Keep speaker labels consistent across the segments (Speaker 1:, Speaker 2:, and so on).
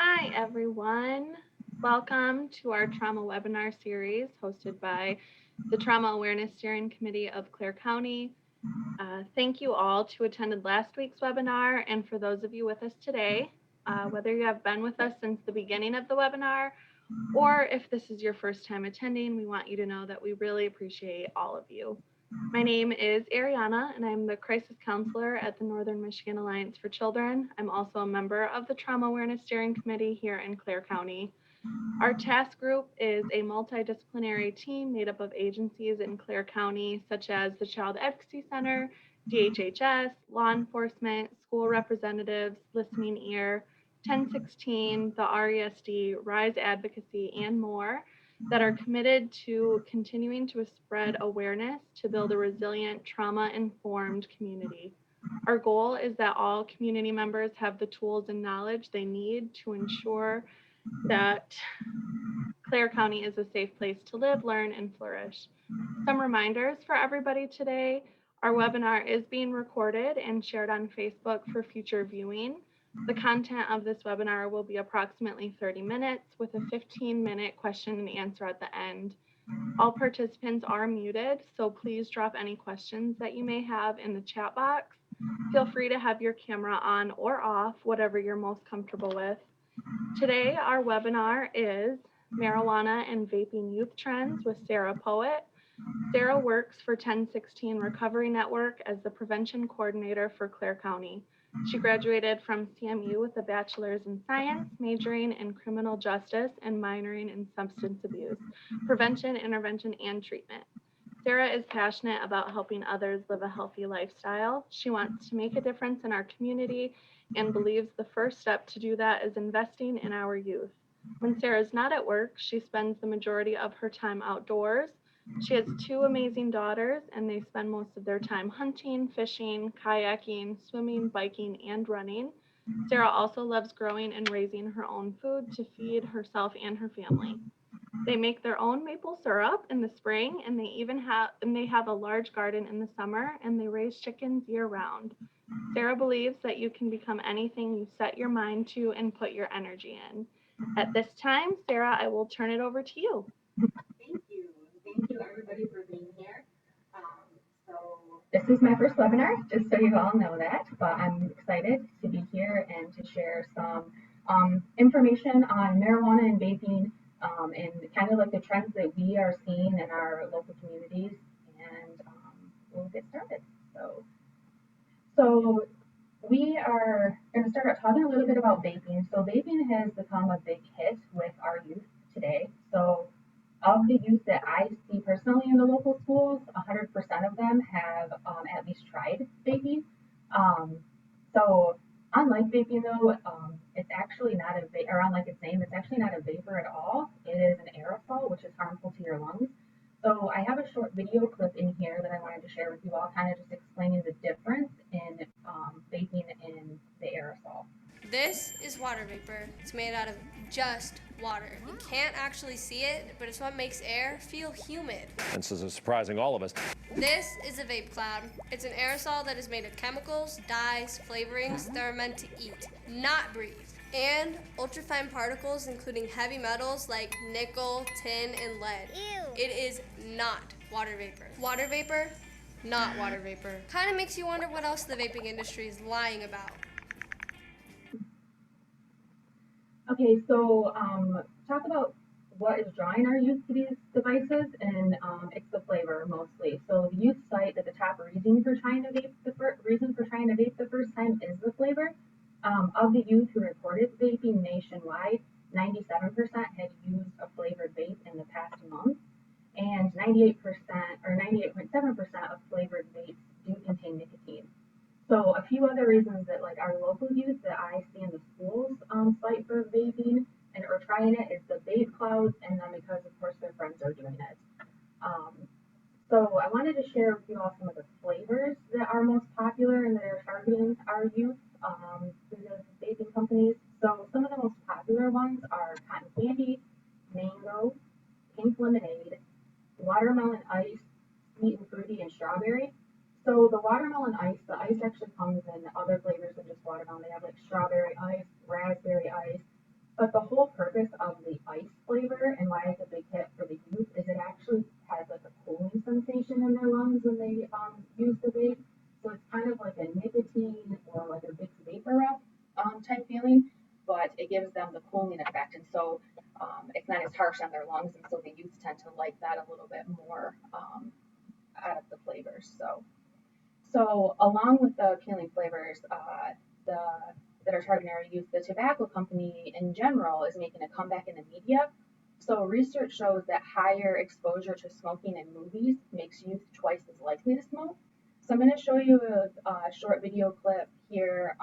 Speaker 1: Hi, everyone. Welcome to our trauma webinar series hosted by the Trauma Awareness Steering Committee of Clare County. Thank you all to attended last week's webinar, and for those of you with us today, whether you have been with us since the beginning of the webinar or if this is your first time attending, we want you to know that we really appreciate all of you. My name is Ariana, and I'm the Crisis Counselor at the Northern Michigan Alliance for Children. I'm also a member of the Trauma Awareness Steering Committee here in Clare County. Our task group is a multidisciplinary team made up of agencies in Clare County, such as the Child Advocacy Center, DHHS, law enforcement, school representatives, Listening Ear, 1016, the RESD, RISE Advocacy, and more, that are committed to continuing to spread awareness to build a resilient, trauma-informed community. Our goal is that all community members have the tools and knowledge they need to ensure that Clare County is a safe place to live, learn, and flourish. Some reminders for everybody today. Our webinar is being recorded and shared on Facebook for future viewing. The content of this webinar will be approximately 30 minutes with a 15-minute question and answer at the end. All participants are muted, so please drop any questions that you may have in the chat box. Feel free to have your camera on or off, whatever you're most comfortable with. Today, our webinar is Marijuana and Vaping Youth Trends with Sarah Poet. Sarah works for 1016 Recovery Network as the Prevention Coordinator for Clare County. She graduated from CMU with a bachelor's in science, majoring in criminal justice and minoring in substance abuse, prevention, intervention, and treatment. Sarah is passionate about helping others live a healthy lifestyle. She wants to make a difference in our community and believes the first step to do that is investing in our youth. When Sarah is not at work, she spends the majority of her time outdoors. She has two amazing daughters, and they spend most of their time hunting, fishing, kayaking, swimming, biking, and running. Sarah also loves growing and raising her own food to feed herself and her family. They make their own maple syrup in the spring, and they have a large garden in the summer, and they raise chickens year-round. Sarah believes that you can become anything you set your mind to and put your energy in. At this time, Sarah, I will turn it over to you.
Speaker 2: Thank you. Thank you, everybody, for being here. This is my first webinar, just so you all know that, but I'm excited to be here and to share some information on marijuana and vaping and kind of like the trends that we are seeing in our local communities, and we'll get started. So we are going to start out talking a little bit about vaping. So vaping has become a big hit with our youth today. So of the youth that I see personally in the local schools, 100% of them have at least tried vaping. So unlike vaping though, it's actually not a or unlike its name, it's actually not a vapor at all. It is an aerosol, which is harmful to your lungs. So I have a short video clip in here that I wanted to share with you all, kind of just explaining the difference in vaping and the aerosol.
Speaker 3: This is water vapor. It's made out of just water. You can't actually see it, but it's what makes air feel humid.
Speaker 4: This is surprising all of us.
Speaker 3: This is a vape cloud. It's an aerosol that is made of chemicals, dyes, flavorings that are meant to eat, not breathe. And ultrafine particles, including heavy metals like nickel, tin, and lead.
Speaker 5: Ew.
Speaker 3: It is not water vapor. Water vapor, not water vapor. Kind of makes you wonder what else the vaping industry is lying about.
Speaker 2: Okay, so talk about what is drawing our youth to these devices, and it's the flavor mostly. So the youth cite that the top reason for trying to vape the first time is the flavor. Of the youth who reported vaping nationwide, 97% had used a flavored vape in the past month, and 98% or 98.7% of flavored vapes do contain nicotine. So a few other reasons that like our local youth that I see in the schools cite for vaping and or trying it is the vape clouds, and then because of course their friends are doing it. So I wanted to share with you all some of the flavors that are most popular and that are targeting our youth through the vaping companies. So some of the most popular ones are cotton candy, mango, pink lemonade, watermelon ice, sweet and fruity, and strawberry. So the watermelon ice, the ice actually comes in other flavors than just watermelon. They have like strawberry ice, raspberry ice, But the whole purpose of the ice flavor and why it's a big hit for the youth is it actually has like a cooling sensation in their lungs when they use the vape. So it's kind of like a nicotine or like a Vicks vapor rub type feeling, but it gives them the cooling effect, and so it's not as harsh on their lungs, and so the youth tend to like that a little bit more out of the flavors. So along with the appealing flavors, the that are targeting our youth, the tobacco company in general is making a comeback in the media. So research shows that higher exposure to smoking in movies makes youth twice as likely to smoke. So I'm going to show you a short video clip here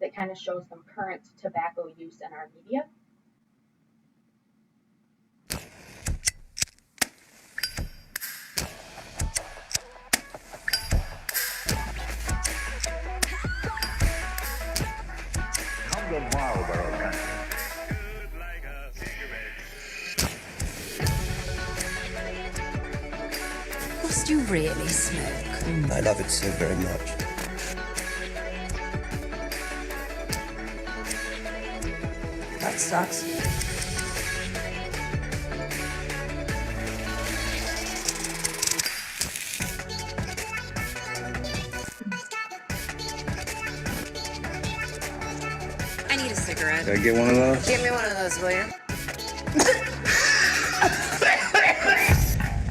Speaker 2: that kind of shows some current tobacco use in our media.
Speaker 5: The Marlboro country.
Speaker 6: Must you really smoke?
Speaker 7: I love it so very much.
Speaker 6: That sucks. I need a cigarette.
Speaker 7: Can I get one of those?
Speaker 6: Get me one of those, will you?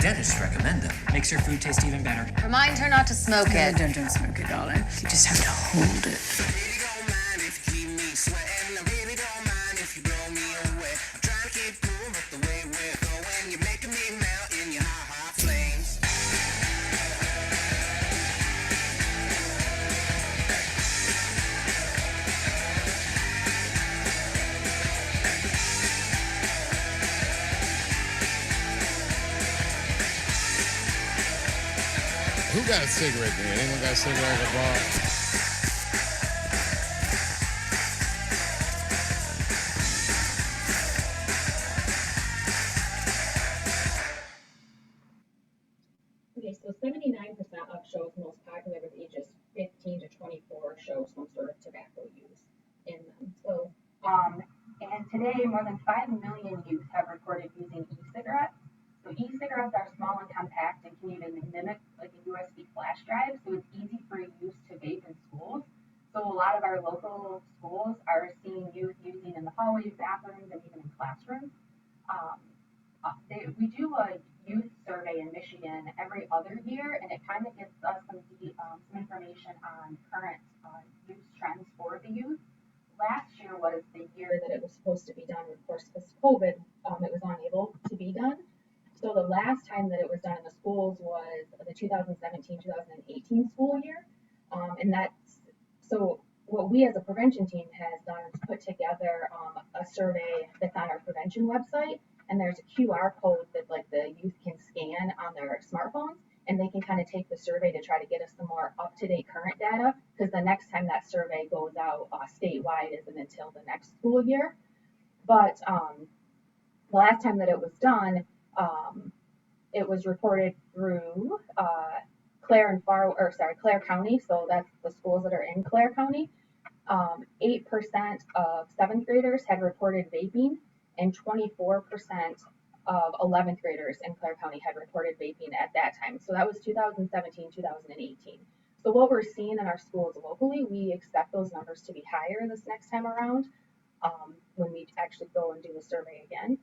Speaker 8: Dentists recommend them. Makes your food taste even better.
Speaker 6: Remind her not to smoke it.
Speaker 9: Don't smoke it, darling. You just have to hold it.
Speaker 10: Who got a cigarette there? Anyone got a cigarette at the bar?
Speaker 2: Okay, so 79% of shows most popular with ages 15 to 24 show some sort of tobacco use in them. So, and today more than 5 million youth have reported using e-cigarettes. So e-cigarettes are small and compact and can even mimic like a USB flash drive, so it's easy for youth to vape in schools. So a lot of our local schools are seeing youth using in the hallways, bathrooms, and even in classrooms. We do a youth survey in Michigan every other year, and it kind of gives us some information on current use trends for the youth. Last year was the year that it was supposed to be done. Of course, because COVID, it was unable to be done. So the last time that it was done in the schools was the 2017-2018 school year. And that's, so what we as a prevention team has done is put together a survey that's on our prevention website. And there's a QR code that like the youth can scan on their smartphones, and they can kind of take the survey to try to get us some more up-to-date current data, because the next time that survey goes out statewide isn't until the next school year. But the last time that it was done, it was reported through Clare County, so that's the schools that are in Clare County. 8% of 7th graders had reported vaping, and 24% of 11th graders in Clare County had reported vaping at that time. So that was 2017, 2018. So what we're seeing in our schools locally, we expect those numbers to be higher this next time around when we actually go and do the survey again.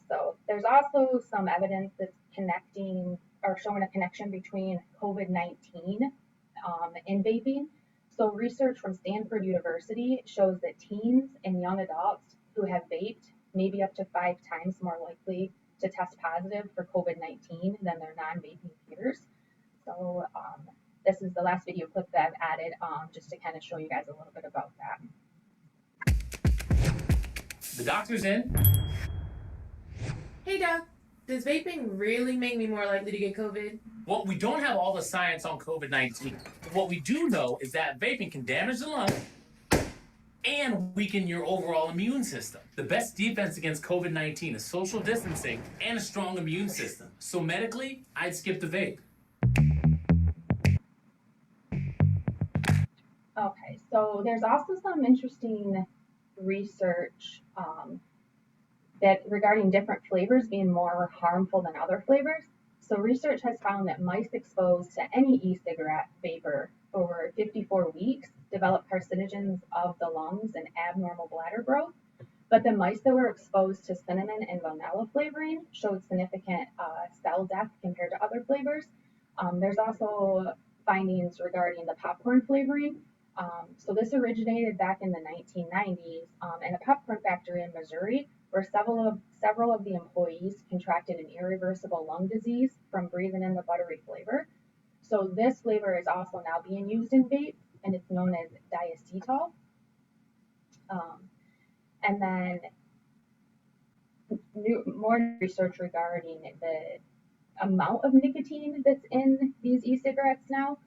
Speaker 2: So there's also some evidence that's connecting or showing a connection between COVID-19 and vaping. So research from Stanford University shows that teens and young adults who have vaped may be up to 5 times more likely to test positive for COVID-19 than their non-vaping peers. So this is the last video clip that I've added just to kind of show you guys a little bit about that.
Speaker 8: The doctor's in.
Speaker 9: Hey, Doc. Does vaping really make me more likely to get COVID?
Speaker 8: Well, we don't have all the science on COVID-19. What we do know is that vaping can damage the lung and weaken your overall immune system. The best defense against COVID-19 is social distancing and a strong immune system. So medically, I'd skip the vape.
Speaker 2: Okay, so there's also some interesting research that regarding different flavors being more harmful than other flavors. So research has found that mice exposed to any e-cigarette vapor over 54 weeks develop carcinogens of the lungs and abnormal bladder growth. But the mice that were exposed to cinnamon and vanilla flavoring showed significant cell death compared to other flavors. There's also findings regarding the popcorn flavoring. So this originated back in the 1990s in a popcorn factory in Missouri, where several of the employees contracted an irreversible lung disease from breathing in the buttery flavor. So this flavor is also now being used in vape, and it's known as diacetyl. And then more research regarding the amount of nicotine that's in these e-cigarettes now.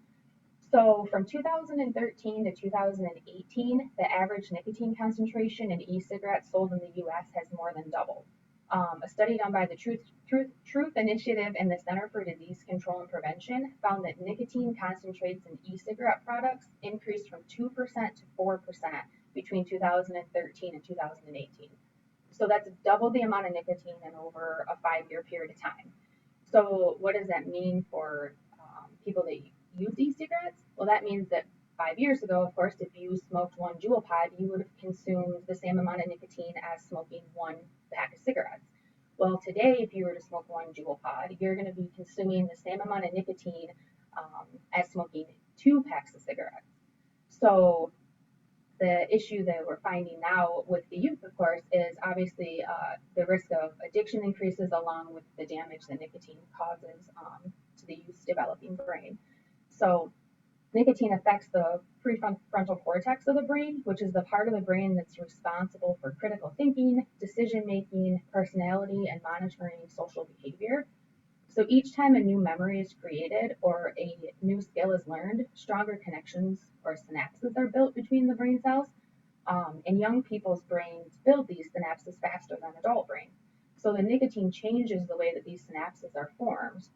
Speaker 2: So from 2013 to 2018, the average nicotine concentration in e-cigarettes sold in the U.S. has more than doubled. A study done by the Truth Initiative and the Center for Disease Control and Prevention found that nicotine concentrates in e-cigarette products increased from 2% to 4% between 2013 and 2018. So that's double the amount of nicotine in over a 5-year period of time. So what does that mean for people that use e-cigarettes? Well, that means that 5 years ago, of course, if you smoked one Juul pod, you would have consumed the same amount of nicotine as smoking one pack of cigarettes. Well, today, if you were to smoke one Juul pod, you're going to be consuming the same amount of nicotine as smoking 2 packs of cigarettes. So the issue that we're finding now with the youth, of course, is obviously the risk of addiction increases along with the damage that nicotine causes to the youth's developing brain. So nicotine affects the prefrontal cortex of the brain, which is the part of the brain that's responsible for critical thinking, decision making, personality, and monitoring social behavior. So each time a new memory is created or a new skill is learned, stronger connections or synapses are built between the brain cells. And young people's brains build these synapses faster than adult brain. So the nicotine changes the way that these synapses are formed.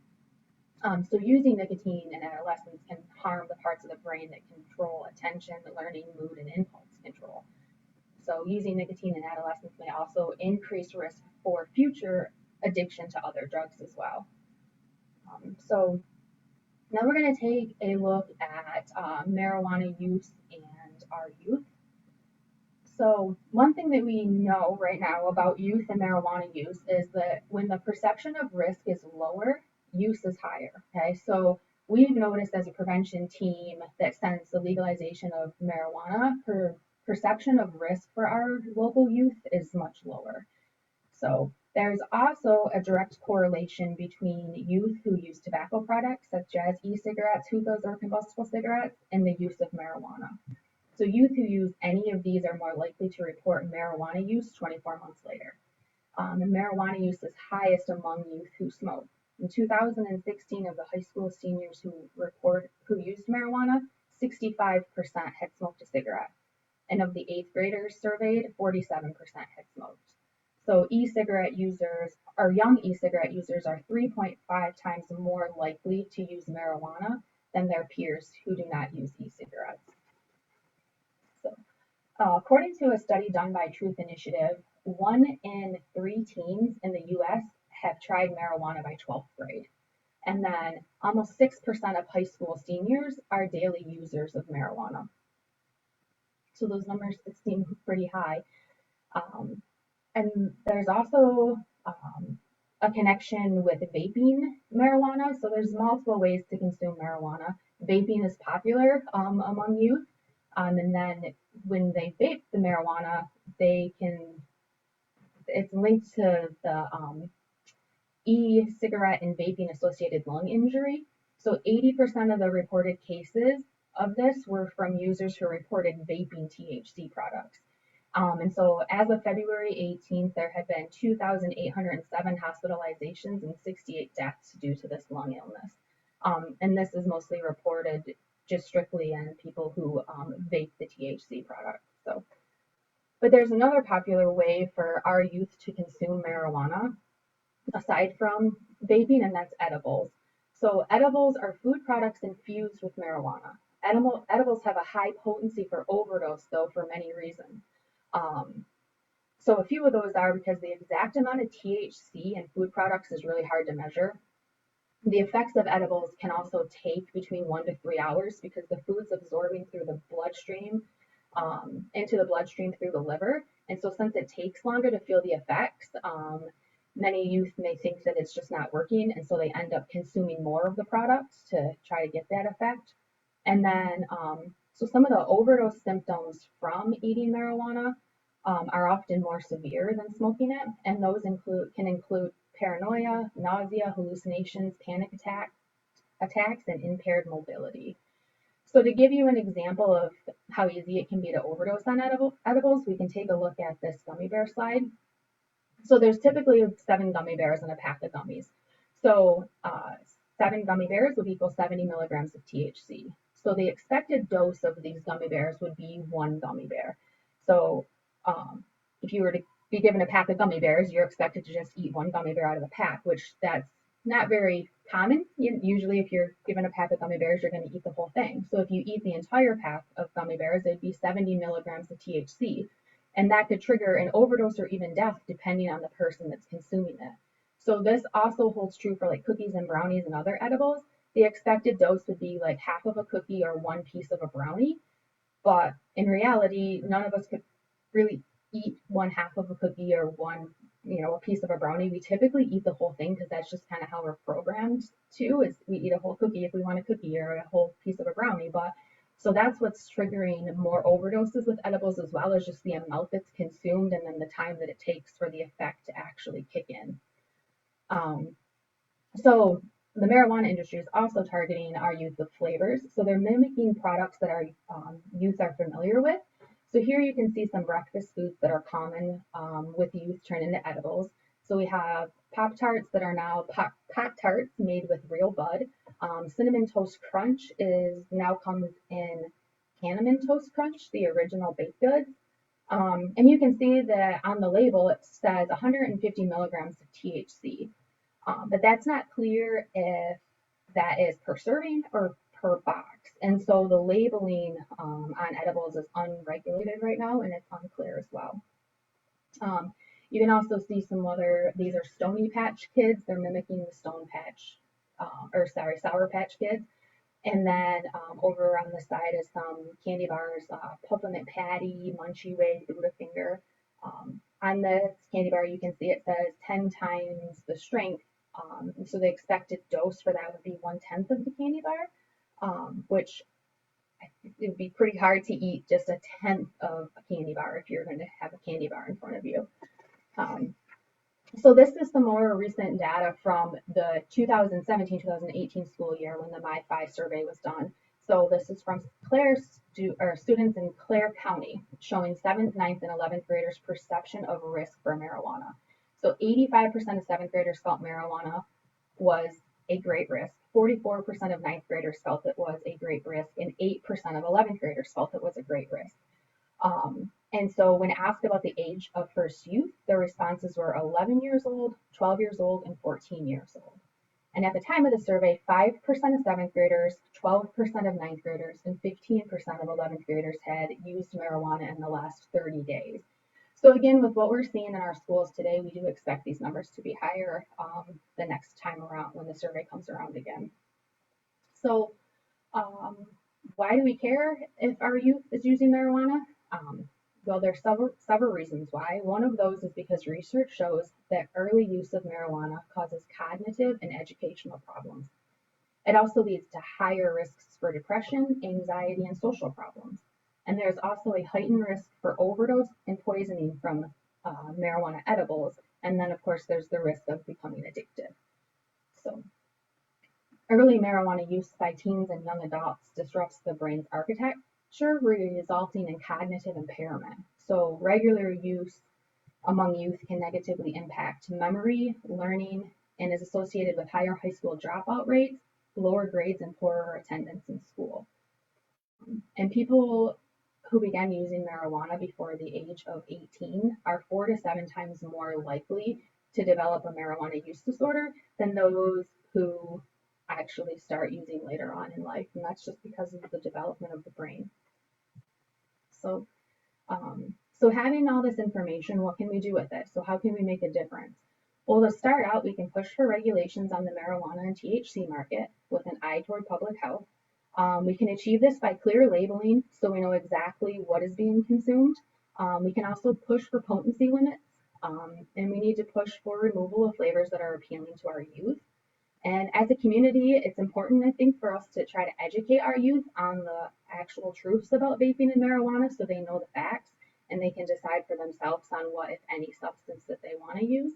Speaker 2: So using nicotine in adolescence can harm the parts of the brain that control attention, learning, mood, and impulse control. So using nicotine in adolescence may also increase risk for future addiction to other drugs as well. So now we're going to take a look at marijuana use and our youth. So one thing that we know right now about youth and marijuana use is that when the perception of risk is lower, use is higher. Okay, so we've noticed as a prevention team that since the legalization of marijuana, perception of risk for our local youth is much lower. So there's also a direct correlation between youth who use tobacco products such as e-cigarettes, hookahs, or combustible cigarettes, and the use of marijuana. So youth who use any of these are more likely to report marijuana use 24 months later. And marijuana use is highest among youth who smoke. In 2016, of the high school seniors who used marijuana, 65% had smoked a cigarette. And of the 8th graders surveyed, 47% had smoked. So e-cigarette users, or young e-cigarette users, are 3.5 times more likely to use marijuana than their peers who do not use e-cigarettes. So, according to a study done by Truth Initiative, 1 in 3 teens in the U.S. have tried marijuana by 12th grade. And then almost 6% of high school seniors are daily users of marijuana. So those numbers seem pretty high. And there's also a connection with vaping marijuana. So there's multiple ways to consume marijuana. Vaping is popular among youth. And then when they vape the marijuana, it's linked to the e-cigarette and vaping associated lung injury. So 80% of the reported cases of this were from users who reported vaping THC products. And so as of February 18th, there had been 2,807 hospitalizations and 68 deaths due to this lung illness. And this is mostly reported just strictly in people who vape the THC product. So, but there's another popular way for our youth to consume marijuana, aside from vaping, and that's edibles. So edibles are food products infused with marijuana. Edibles have a high potency for overdose, though, for many reasons. So a few of those are because the exact amount of THC in food products is really hard to measure. The effects of edibles can also take between 1 to 3 hours because the food's absorbing through the bloodstream, into the bloodstream through the liver. And so since it takes longer to feel the effects, many youth may think that it's just not working. And so they end up consuming more of the product to try to get that effect. And then, so some of the overdose symptoms from eating marijuana are often more severe than smoking it. And those can include paranoia, nausea, hallucinations, panic attacks, and impaired mobility. So to give you an example of how easy it can be to overdose on edibles, we can take a look at this gummy bear slide. So there's typically 7 gummy bears in a pack of gummies. So 7 gummy bears would equal 70 milligrams of THC. So the expected dose of these gummy bears would be 1 gummy bear. So if you were to be given a pack of gummy bears, you're expected to just eat 1 gummy bear out of the pack, which that's not very common. Usually if you're given a pack of gummy bears, you're going to eat the whole thing. So if you eat the entire pack of gummy bears, it'd be 70 milligrams of THC. And that could trigger an overdose or even death depending on the person that's consuming it. So this also holds true for like cookies and brownies and other edibles. The expected dose would be like half of a cookie or 1 piece of a brownie. But in reality, none of us could really eat 1/2 of a cookie or a piece of a brownie. We typically eat the whole thing because that's just kind of how we're programmed to, is we eat a whole cookie if we want a cookie or a whole piece of a brownie. But so that's what's triggering more overdoses with edibles, as well as just the amount that's consumed and then the time that it takes for the effect to actually kick in. So the marijuana industry is also targeting our youth with flavors. So they're mimicking products that our youth are familiar with. So here you can see some breakfast foods that are common with youth turn into edibles. So we have Pop-Tarts that are now Pop-Tarts made with real bud. Cinnamon Toast Crunch now comes in Cinnamon Toast Crunch, the original baked goods. And you can see that on the label it says 150 milligrams of THC. But that's not clear if that is per serving or per box. And so the labeling on edibles is unregulated right now, and it's unclear as well. You can also see these are Stony Patch Kids. They're mimicking the Sour Patch Kids. And then over on the side is some candy bars, Peppermint Patty, Munchie Way, Buddha-Finger. On this candy bar, you can see it says 10 times the strength. So the expected dose for that would be 1/10 of the candy bar, which it would be pretty hard to eat just 1/10 of a candy bar if you're going to have a candy bar in front of you. So this is some more recent data from the 2017-2018 school year when the My5 survey was done. So this is from students in Clare County, showing 7th, 9th, and 11th graders' perception of risk for marijuana. So 85% of 7th graders felt marijuana was a great risk. 44% of 9th graders felt it was a great risk, and 8% of 11th graders felt it was a great risk. And so when asked about the age of first use, their responses were 11 years old, 12 years old, and 14 years old. And at the time of the survey, 5% of 7th graders, 12% of 9th graders, and 15% of 11th graders had used marijuana in the last 30 days. So again, with what we're seeing in our schools today, we do expect these numbers to be higher the next time around when the survey comes around again. So why do we care if our youth is using marijuana? Well, there's several reasons why. One of those is because research shows that early use of marijuana causes cognitive and educational problems. It also leads to higher risks for depression, anxiety, and social problems. And there's also a heightened risk for overdose and poisoning from marijuana edibles. And then, of course, there's the risk of becoming addicted. So early marijuana use by teens and young adults disrupts the brain's architecture, resulting in cognitive impairment. So regular use among youth can negatively impact memory, learning, and is associated with higher high school dropout rates, lower grades, and poorer attendance in school. And people who began using marijuana before the age of 18 are 4 to 7 times more likely to develop a marijuana use disorder than those who actually start using later on in life. And that's just because of the development of the brain. So So having all this information, what can we do with it? So how can we make a difference? Well, to start out, we can push for regulations on the marijuana and THC market with an eye toward public health. We can achieve this by clear labeling so we know exactly what is being consumed. We can also push for potency limits, and we need to push for removal of flavors that are appealing to our youth. And as a community, it's important, I think, for us to try to educate our youth on the actual truths about vaping and marijuana so they know the facts and they can decide for themselves on what, if any, substance that they want to use.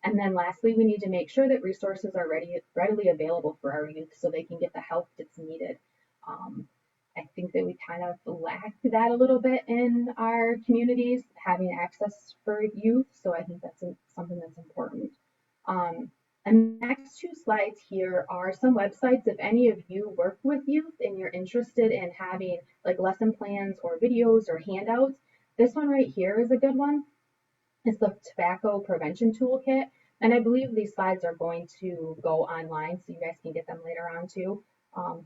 Speaker 2: And then lastly, we need to make sure that resources are readily available for our youth so they can get the help that's needed. I think that we kind of lack that a little bit in our communities, having access for youth. So I think that's something that's important. And the next two slides here are some websites. If any of you work with youth and you're interested in having like lesson plans or videos or handouts, this one right here is a good one. It's the Tobacco Prevention Toolkit. And I believe these slides are going to go online so you guys can get them later on too.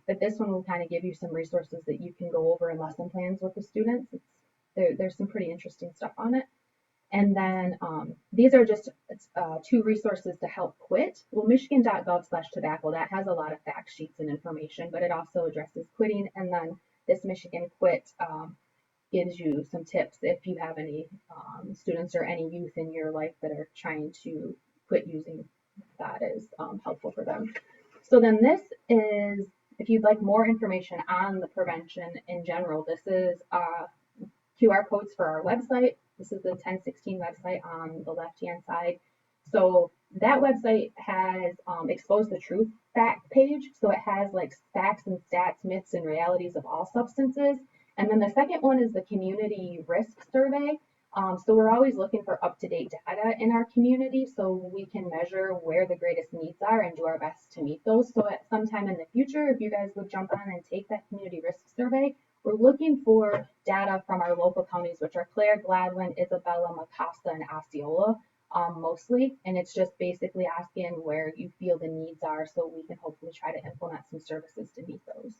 Speaker 2: But this one will kind of give you some resources that you can go over in lesson plans with the students. There's some pretty interesting stuff on it. And then these are just two resources to help quit. Well, michigan.gov/tobacco, that has a lot of fact sheets and information, but it also addresses quitting. And then this Michigan Quit gives you some tips if you have any students or any youth in your life that are trying to quit using, that is helpful for them. So then this is, if you'd like more information on the prevention in general, this is QR codes for our website. This is the 1016 website on the left-hand side. So that website has exposed the truth fact page. So it has like facts and stats, myths and realities of all substances. And then the second one is the community risk survey. So we're always looking for up-to-date data in our community so we can measure where the greatest needs are and do our best to meet those. So at some time in the future, if you guys would jump on and take that community risk survey, we're looking for data from our local counties, which are Clare, Gladwin, Isabella, Mecosta, and Osceola mostly. And it's just basically asking where you feel the needs are so we can hopefully try to implement some services to meet those.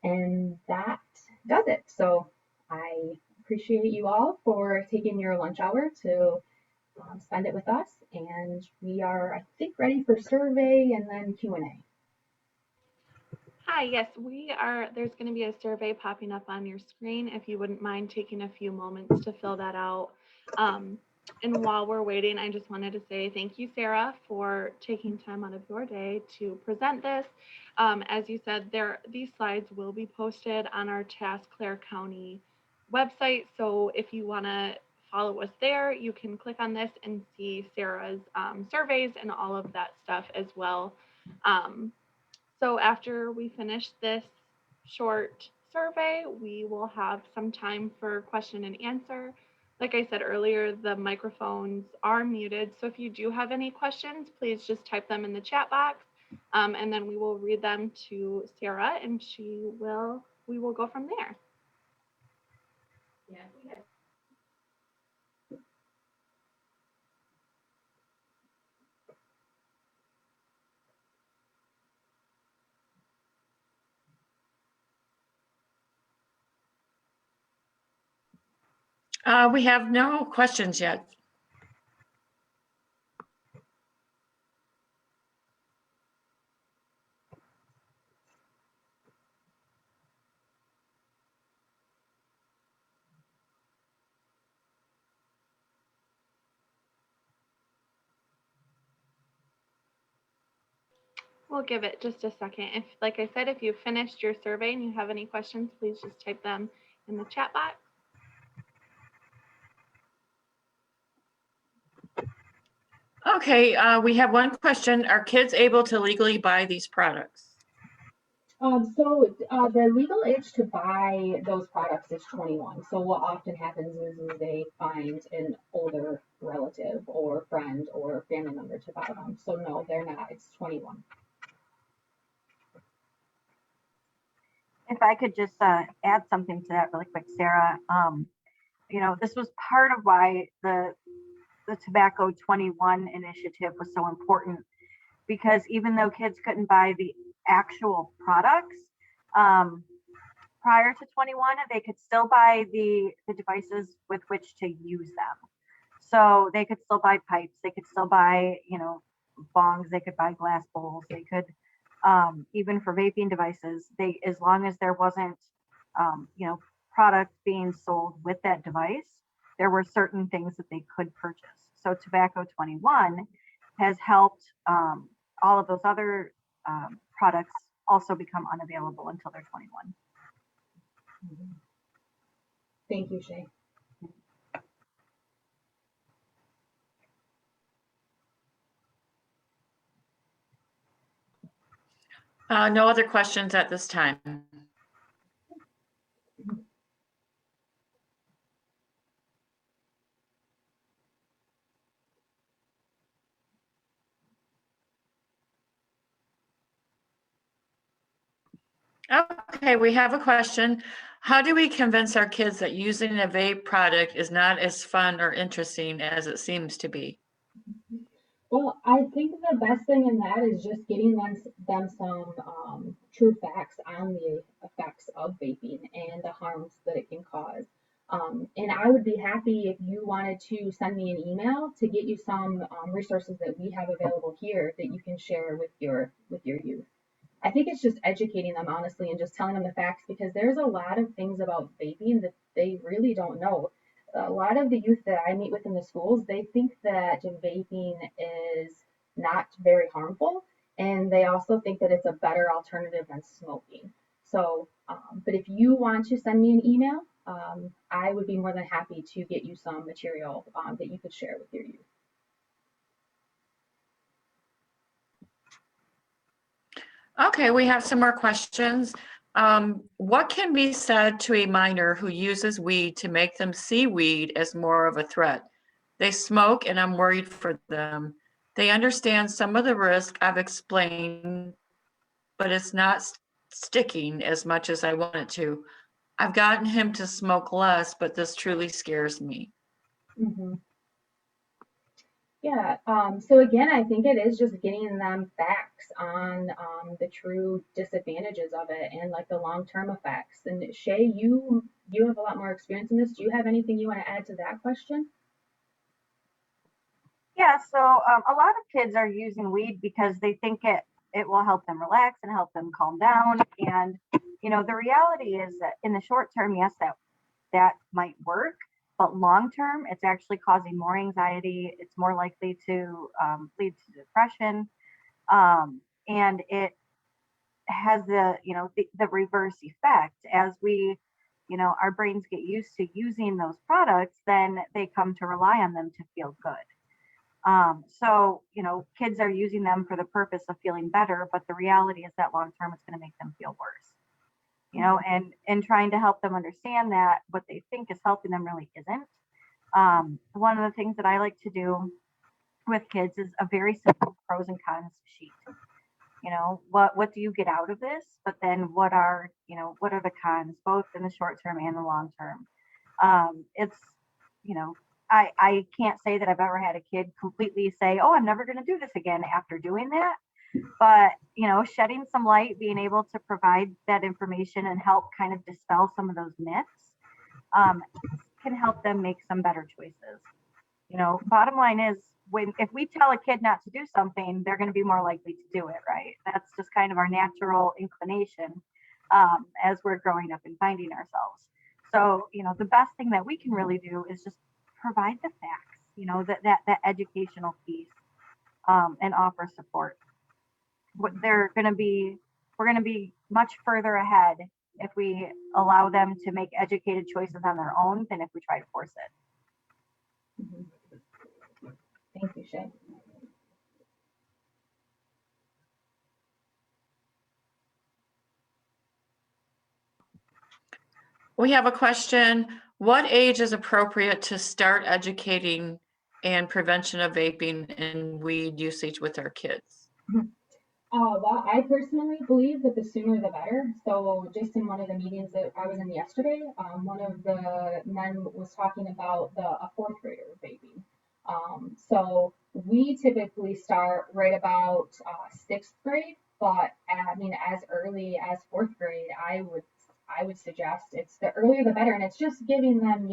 Speaker 2: And that does it. So I appreciate you all for taking your lunch hour to spend it with us. And we are, I think, ready for survey and then Q&A.
Speaker 1: Hi, yes, we are. There's going to be a survey popping up on your screen if you wouldn't mind taking a few moments to fill that out. And while we're waiting, I just wanted to say thank you, Sarah, for taking time out of your day to present this. As you said, these slides will be posted on our TASC Clare County website. So if you want to follow us there, you can click on this and see Sarah's surveys and all of that stuff as well. So after we finish this short survey, we will have some time for question and answer. Like I said earlier, the microphones are muted. So if you do have any questions, please just type them in the chat box. And then we will read them to Sarah and we will go from there.
Speaker 2: Yeah,
Speaker 11: we have no questions yet.
Speaker 1: We'll give it just a second. If, like I said, if you've finished your survey and you have any questions, please just type them in the chat box.
Speaker 11: Okay, we have one question. Are kids able to legally buy these products?
Speaker 2: So the legal age to buy those products is 21. So what often happens is they find an older relative or friend or family member to buy them. So no, they're not. It's 21.
Speaker 12: If I could just add something to that really quick, Sarah. You know, this was part of why the Tobacco 21 initiative was so important, because even though kids couldn't buy the actual products, prior to 21, they could still buy the devices with which to use them. So they could still buy pipes, they could still buy, bongs, they could buy glass bowls, they could, even for vaping devices, as long as there wasn't, product being sold with that device, there were certain things that they could purchase. So Tobacco 21 has helped all of those other products also become unavailable until they're 21.
Speaker 2: Thank you, Shay.
Speaker 11: No other questions at this time. Okay, we have a question. How do we convince our kids that using a vape product is not as fun or interesting as it seems to be?
Speaker 2: Well, I think the best thing in that is just getting them some true facts on the effects of vaping and the harms that it can cause. And I would be happy if you wanted to send me an email to get you some resources that we have available here that you can share with your youth. I think it's just educating them honestly and just telling them the facts because there's a lot of things about vaping that they really don't know. A lot of the youth that I meet with in the schools, they think that vaping is not very harmful, and they also think that it's a better alternative than smoking. So, but if you want to send me an email, I would be more than happy to get you some material that you could share with your youth.
Speaker 11: Okay, we have some more questions. What can be said to a minor who uses weed to make them see weed as more of a threat? They smoke and I'm worried for them. They understand some of the risk I've explained, but it's not sticking as much as I want it to. I've gotten him to smoke less, but this truly scares me.
Speaker 2: Mm-hmm. Yeah, so again, I think it is just getting them facts on the true disadvantages of it and like the long-term effects. And Shay, you have a lot more experience in this. Do you have anything you want to add to that question?
Speaker 12: Yeah, so a lot of kids are using weed because they think it will help them relax and help them calm down. And the reality is that in the short term, yes, that might work, but long term, it's actually causing more anxiety. It's more likely to lead to depression, and it has the reverse effect as we our brains get used to using those products, then they come to rely on them to feel good. So kids are using them for the purpose of feeling better, but the reality is that long term it's going to make them feel worse. And trying to help them understand that what they think is helping them really isn't. One of the things that I like to do with kids is a very simple pros and cons sheet. What do you get out of this? But then what are the cons, both in the short term and the long term? It's, I can't say that I've ever had a kid completely say, oh, I'm never going to do this again after doing that. But, shedding some light, being able to provide that information and help kind of dispel some of those myths can help them make some better choices. Bottom line is if we tell a kid not to do something, they're going to be more likely to do it, right? That's just kind of our natural inclination as we're growing up and finding ourselves. So, the best thing that we can really do is just provide the facts, that educational piece and offer support. We're going to be much further ahead if we allow them to make educated choices on their own than if we try to force it.
Speaker 2: Mm-hmm. Thank you, Shay.
Speaker 11: We have a question. What age is appropriate to start educating and prevention of vaping and weed usage with our kids?
Speaker 2: Well, I personally believe that the sooner the better. So just in one of the meetings that I was in yesterday, one of the men was talking about a fourth grader vaping. So we typically start right about sixth grade, but I mean, as early as fourth grade, I would I would suggest it's the earlier the better. And it's just giving them,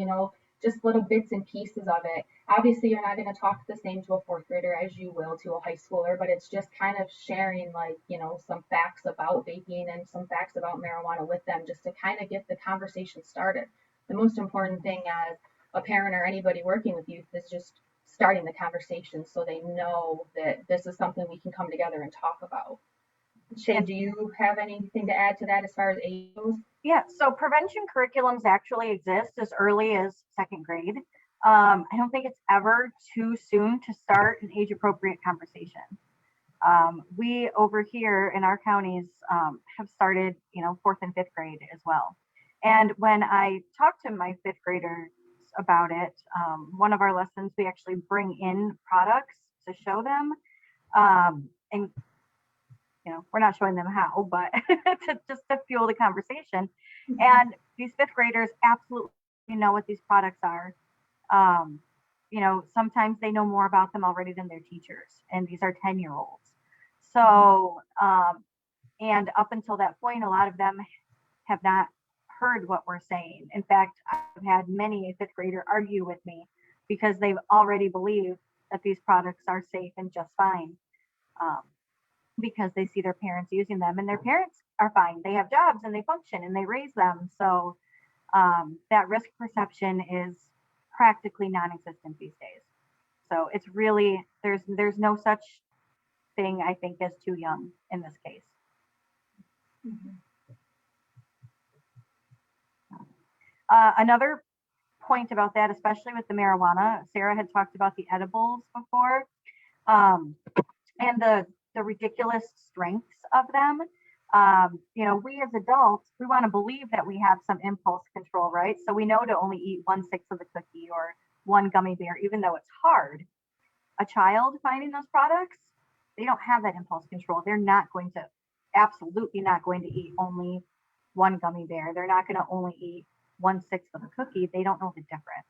Speaker 2: just little bits and pieces of it. Obviously, you're not going to talk the same to a fourth grader as you will to a high schooler, but it's just kind of sharing, like, some facts about vaping and some facts about marijuana with them just to kind of get the conversation started. The most important thing as a parent or anybody working with youth is just starting the conversation so they know that this is something we can come together and talk about. Shay, do you have anything to add to that as far as age goes?
Speaker 12: Yeah, so prevention curriculums actually exist as early as second grade. I don't think it's ever too soon to start an age-appropriate conversation. We over here in our counties have started, fourth and fifth grade as well. And when I talk to my fifth graders about it, one of our lessons, we actually bring in products to show them. And we're not showing them how, but just to fuel the conversation. And these fifth graders absolutely know what these products are. Sometimes they know more about them already than their teachers, and these are 10-year-olds. So, and up until that point, a lot of them have not heard what we're saying. In fact, I've had many a fifth grader argue with me because they've already believed that these products are safe and just fine. Because they see their parents using them, and their parents are fine. They have jobs and they function and they raise them. So that risk perception is practically non-existent these days. So it's really, there's no such thing, I think, as too young in this case. Another point about that, especially with the marijuana, Sarah had talked about the edibles before, and the ridiculous strengths of them. We as adults, we want to believe that we have some impulse control, right? So we know to only eat 1/6 of the cookie or one gummy bear, even though it's hard. A child finding those products, they don't have that impulse control. They're absolutely not going to eat only one gummy bear. They're not going to only eat 1/6 of a cookie. They don't know the difference.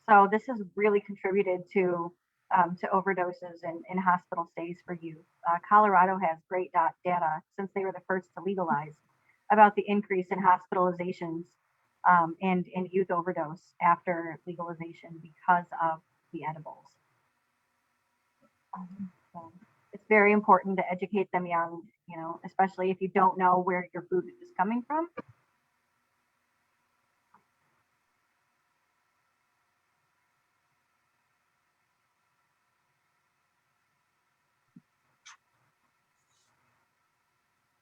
Speaker 12: So this has really contributed to overdoses and hospital stays for youth. Colorado has great data since they were the first to legalize about the increase in hospitalizations and youth overdose after legalization because of the edibles. So it's very important to educate them young, especially if you don't know where your food is coming from.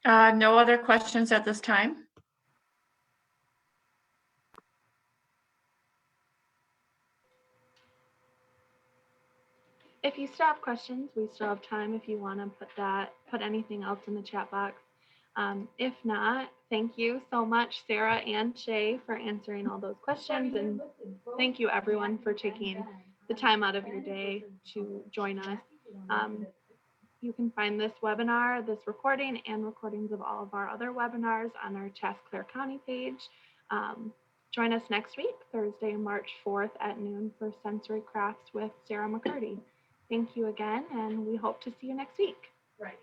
Speaker 11: No other questions at this time?
Speaker 1: If you still have questions, we still have time if you want to put anything else in the chat box. If not, thank you so much, Sarah and Shay, for answering all those questions. And thank you, everyone, for taking the time out of your day to join us. You can find this webinar, this recording, and recordings of all of our other webinars on our TASC Clare County page. Join us next week, Thursday, March 4th at noon for Sensory Crafts with Sarah McCurdy. Thank you again, and we hope to see you next week.
Speaker 9: Right.